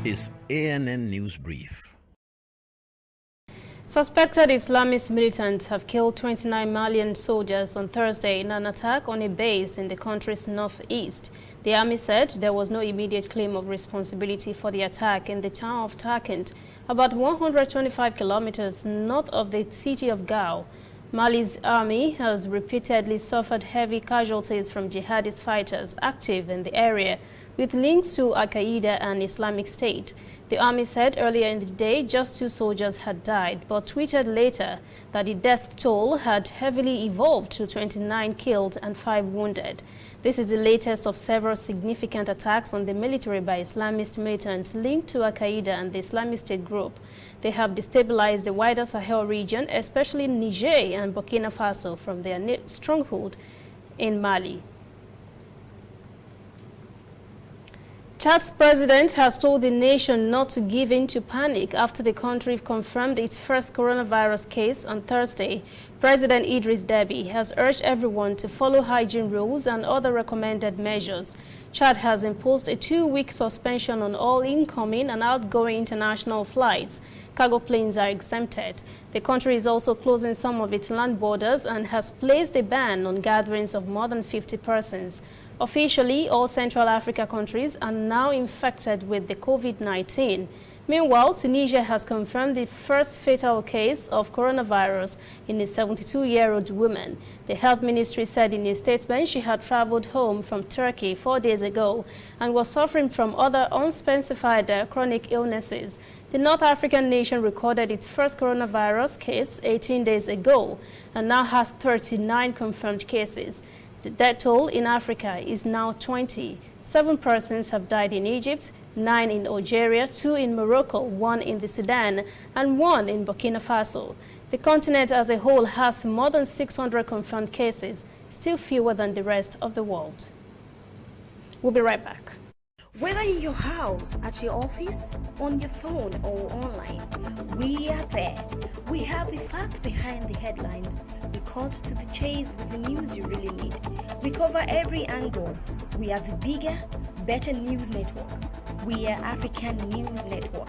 is ANN News Brief. Suspected Islamist militants have killed 29 Malian soldiers on Thursday in an attack on a base in the country's northeast. The army said there was no immediate claim of responsibility for the attack in the town of Takent, about 125 kilometers north of the city of Gao. Mali's army has repeatedly suffered heavy casualties from jihadist fighters active in the area, with links to Al-Qaeda and Islamic State. The army said earlier in the day just 2 soldiers had died, but tweeted later that the death toll had heavily evolved to 29 killed and 5 wounded. This is the latest of several significant attacks on the military by Islamist militants linked to Al-Qaeda and the Islamic State group. They have destabilized the wider Sahel region, especially Niger and Burkina Faso, from their stronghold in Mali. Chad's president has told the nation not to give in to panic after the country confirmed its first coronavirus case on Thursday. President Idris Deby has urged everyone to follow hygiene rules and other recommended measures. Chad has imposed a 2-week suspension on all incoming and outgoing international flights. Cargo planes are exempted. The country is also closing some of its land borders and has placed a ban on gatherings of more than 50 persons. Officially, all Central Africa countries are now infected with the COVID-19. Meanwhile, Tunisia has confirmed the first fatal case of coronavirus in a 72-year-old woman. The health ministry said in a statement she had traveled home from Turkey 4 days ago and was suffering from other unspecified chronic illnesses. The North African nation recorded its first coronavirus case 18 days ago and now has 39 confirmed cases. The death toll in Africa is now 20. 7 persons have died in Egypt, 9 in Algeria, 2 in Morocco, 1 in the Sudan, and 1 in Burkina Faso. The continent as a whole has more than 600 confirmed cases, still fewer than the rest of the world. We'll be right back. Whether in your house, at your office, on your phone or online, we are there. We have the facts behind the headlines. We cut to the chase with the news you really need. We cover every angle. We are the bigger, better news network. We are African News Network,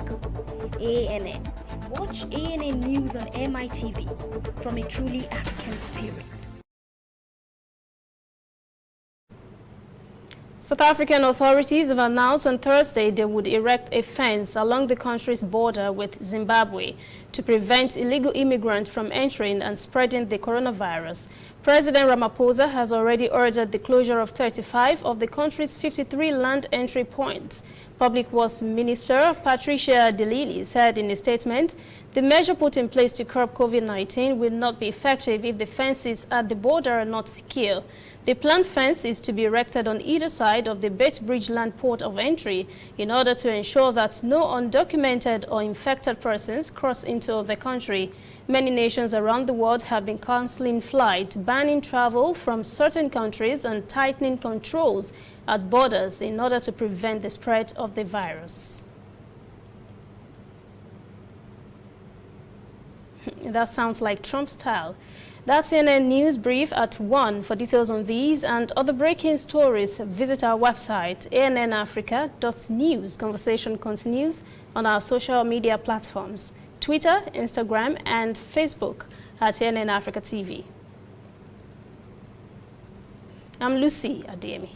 ANN. Watch ANN News on MITV from a truly African spirit. South African authorities have announced on Thursday they would erect a fence along the country's border with Zimbabwe to prevent illegal immigrants from entering and spreading the coronavirus. President Ramaphosa has already ordered the closure of 35 of the country's 53 land entry points. Public Works Minister Patricia de Lille said in a statement, the measure put in place to curb COVID-19 will not be effective if the fences at the border are not secure. The planned fence is to be erected on either side of the Bridge Land port of entry in order to ensure that no undocumented or infected persons cross into the country. Many nations around the world have been cancelling flights, banning travel from certain countries and tightening controls at borders in order to prevent the spread of the virus. That sounds like Trump style. That's CNN News Brief at 1. For details on these and other breaking stories, visit our website, annafrica.news. Conversation continues on our social media platforms, Twitter, Instagram, and Facebook at CNN Africa TV. I'm Lucy Ademi.